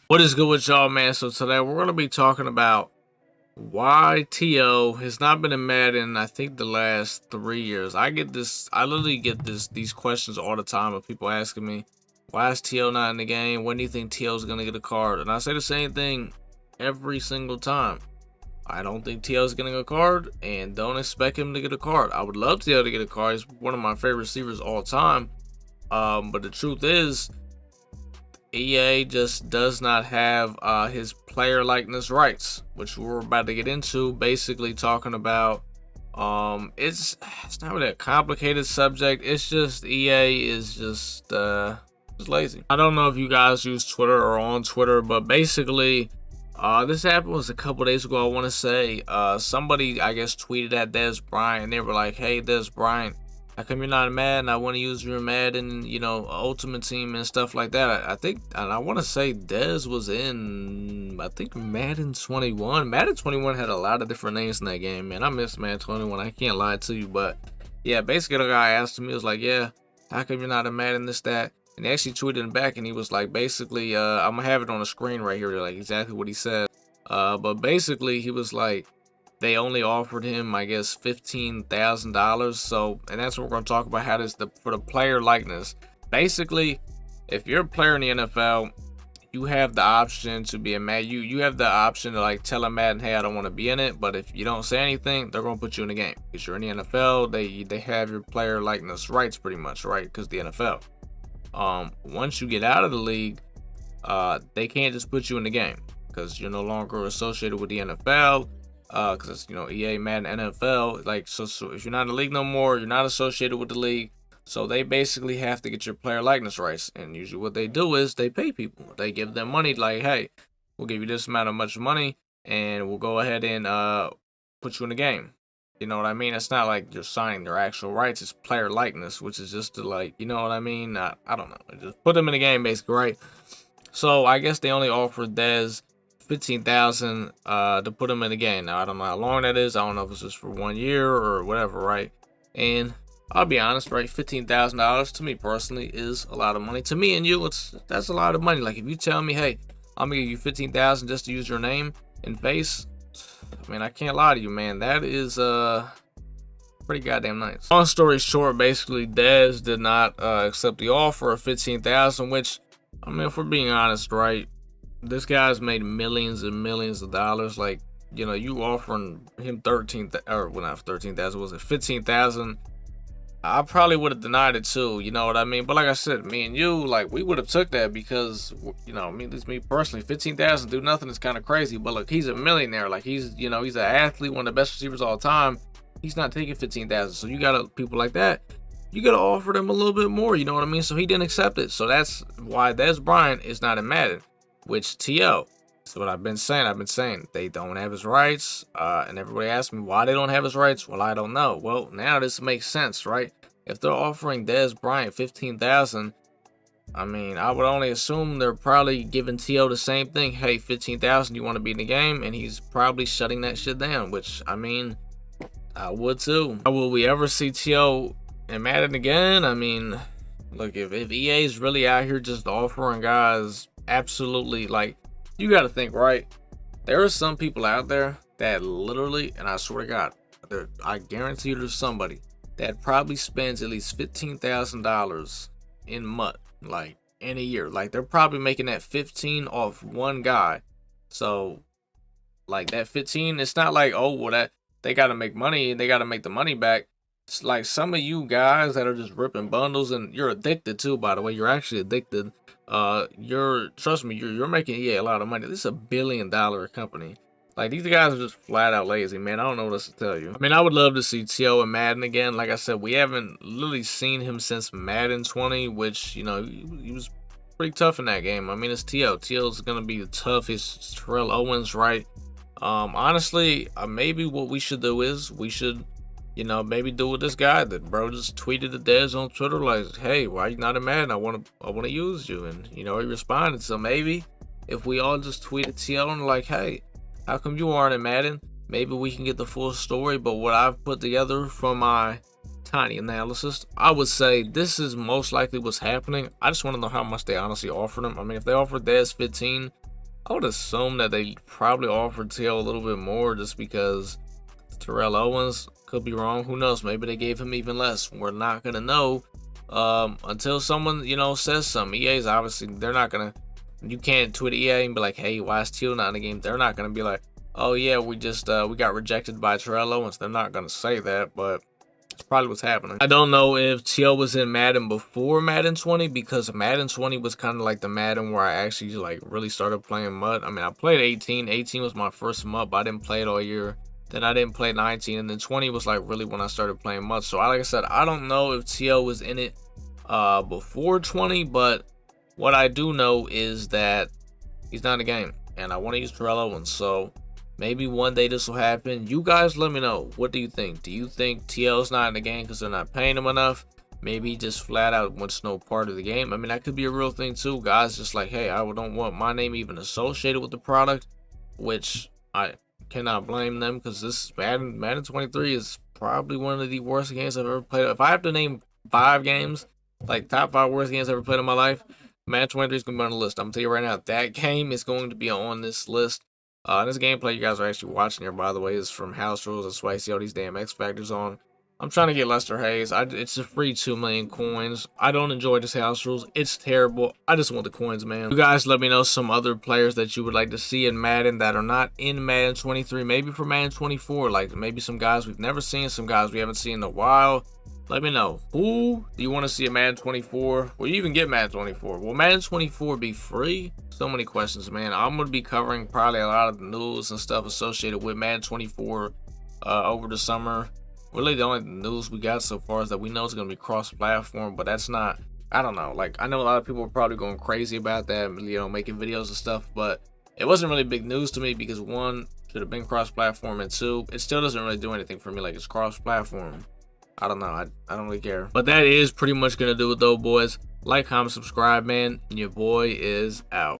What is good with y'all, man? So today we're gonna be talking about why T.O. has not been in Madden. I think the last 3 years. I literally get these questions all the time of people asking me, why is T.O. not in the game? When do you think T.O. is gonna get a card? And I say the same thing every single time. I don't think T.O. is getting a card, and don't expect him to get a card. I would love T.O. to get a card. He's one of my favorite receivers all time. But the truth is, EA just does not have his player likeness rights, which we're about to get into. Basically, talking about it's not really a complicated subject. It's just EA is just lazy. I don't know if you guys use Twitter or on Twitter, but basically, this happened was a couple days ago. I want to say somebody I guess tweeted at Dez Bryant, and they were like, "Hey, Dez Bryant, how come you're not Madden? I want to use your Madden, Ultimate Team and stuff like that." I think, and I want to say Dez was in, I think Madden 21. Madden 21 had a lot of different names in that game, man. I miss Madden 21. I can't lie to you, but yeah, basically the guy asked me, was like, "Yeah, how come you're not a Madden this that?" And he actually tweeted him back, and he was like, basically, I'm gonna have it on the screen right here, like exactly what he said. But basically, he was like, they only offered him, I guess, $15,000. So, and that's what we're going to talk about. How does for the player likeness? Basically, if you're a player in the NFL, you have the option to be a Madden. You have the option to like tell a Madden, hey, I don't want to be in it. But if you don't say anything, they're going to put you in the game because you're in the NFL. They have your player likeness rights pretty much, right? Because the NFL. Once you get out of the league, they can't just put you in the game because you're no longer associated with the NFL. Because EA, Madden, NFL, like so if you're not in the league no more, you're not associated with the league. So they basically have to get your player likeness rights, and usually what they do is they pay people. They give them money, like, hey, we'll give you this amount of much money, and we'll go ahead and put you in the game. You know what I mean? It's not like you're signing their actual rights. It's player likeness, which is just to like, you know what I mean? I don't know. Just put them in the game, basically, right? So I guess they only offered Dez 15,000 to put him in the game. Now I don't know how long that is. I don't know if it's just for 1 year or whatever, right? And I'll be honest, right? $15,000 to me personally is a lot of money. To me and you, that's a lot of money. Like if you tell me, hey, I'm gonna give you 15,000 just to use your name and face, I mean, I can't lie to you, man. That is pretty goddamn nice. Long story short, basically, Dez did not accept the offer of 15,000, which, I mean, if we're being honest, right? This guy's made millions and millions of dollars. Like, you offering him 13,000, was it 15,000? I probably would have denied it too. You know what I mean? But like I said, me and you, like, we would have took that because, this is me personally. 15,000 do nothing is kind of crazy. But look, he's a millionaire. Like he's an athlete, one of the best receivers of all time. He's not taking 15,000. So you got people like that. You gotta offer them a little bit more. You know what I mean? So he didn't accept it. So that's why Dez Bryant is not in Madden. Which T.O. That's what I've been saying. They don't have his rights. And everybody asks me why they don't have his rights. Well, I don't know. Well, now this makes sense, right? If they're offering Dez Bryant 15,000, I mean, I would only assume they're probably giving T.O. the same thing. Hey, 15,000, you want to be in the game? And he's probably shutting that shit down. Which, I mean, I would too. Will we ever see T.O. in Madden again? I mean, look, if EA is really out here just offering guys absolutely, like, you got to think, right? There are some people out there that literally, and I swear to God, I guarantee you there's somebody that probably spends at least $15,000 in MUT, like, in a year. Like, they're probably making that 15 off one guy. So, like, that 15, it's not like, oh, well, that they got to make money and they got to make the money back. It's like some of you guys that are just ripping bundles, and you're addicted too, by the way. You're actually addicted. Trust me, you're making a lot of money. This is $1 billion company. Like, these guys are just flat out lazy, man. I don't know what else to tell you. I mean, I would love to see T.O. in Madden again. Like I said, we haven't literally seen him since Madden 20, which, he was pretty tough in that game. I mean, it's T.O. T.O.'s gonna be the toughest. Terrell Owens, right? Honestly, maybe what we should do is we should, maybe do with this guy that bro just tweeted to Dez on Twitter like, hey, why you not in Madden? I wanna use you. And he responded. So maybe if we all just tweeted T.O. and like, hey, how come you aren't in Madden? Maybe we can get the full story. But what I've put together from my tiny analysis, I would say this is most likely what's happening. I just want to know how much they honestly offered him. I mean, if they offered Dez 15, I would assume that they probably offered TL a little bit more just because Terrell Owens. Could be wrong. Who knows? Maybe they gave him even less. We're not gonna know until someone, says something. EA's obviously, they're not gonna. You can't tweet EA and be like, "Hey, why is Teal not in the game?" They're not gonna be like, "Oh yeah, we got rejected by Terrell Owens." They're not gonna say that, but it's probably what's happening. I don't know if TL was in Madden before Madden 20, because Madden 20 was kind of like the Madden where I actually like really started playing MUT. I mean, I played 18. 18 was my first MUT, but I didn't play it all year. Then I didn't play 19, and then 20 was like really when I started playing MUT. So like I said, I don't know if TL was in it before 20, but what I do know is that he's not in the game, and I want to use Terrell Owens. So maybe one day this will happen. You guys let me know. What do you think? Do you think TL's not in the game because they're not paying him enough? Maybe he just flat out wants no part of the game. I mean, that could be a real thing too. Guys just like, hey, I don't want my name even associated with the product, which I cannot blame them, because this Madden 23 is probably one of the worst games I've ever played. If I have to name 5 games, like top 5 worst games I've ever played in my life, Madden 23 is going to be on the list. I'm going to tell you right now, that game is going to be on this list. This gameplay you guys are actually watching here, by the way, is from House Rules. That's why I see all these damn X Factors on. I'm trying to get Lester Hayes. It's a free 2 million coins. I don't enjoy this House Rules. It's terrible. I just want the coins, man. You guys let me know some other players that you would like to see in Madden that are not in Madden 23. Maybe for Madden 24. Like maybe some guys we've never seen, some guys we haven't seen in a while. Let me know. Who do you want to see in Madden 24? Will you even get Madden 24? Will Madden 24 be free? So many questions, man. I'm going to be covering probably a lot of the news and stuff associated with Madden 24 over the summer. Really, the only news we got so far is that we know it's going to be cross-platform, but that's not, I don't know. Like, I know a lot of people are probably going crazy about that, making videos and stuff, but it wasn't really big news to me because, one, should have been cross-platform, and two, it still doesn't really do anything for me. Like, it's cross-platform. I don't know. I don't really care. But that is pretty much going to do it, though, boys. Like, comment, subscribe, man. Your boy is out.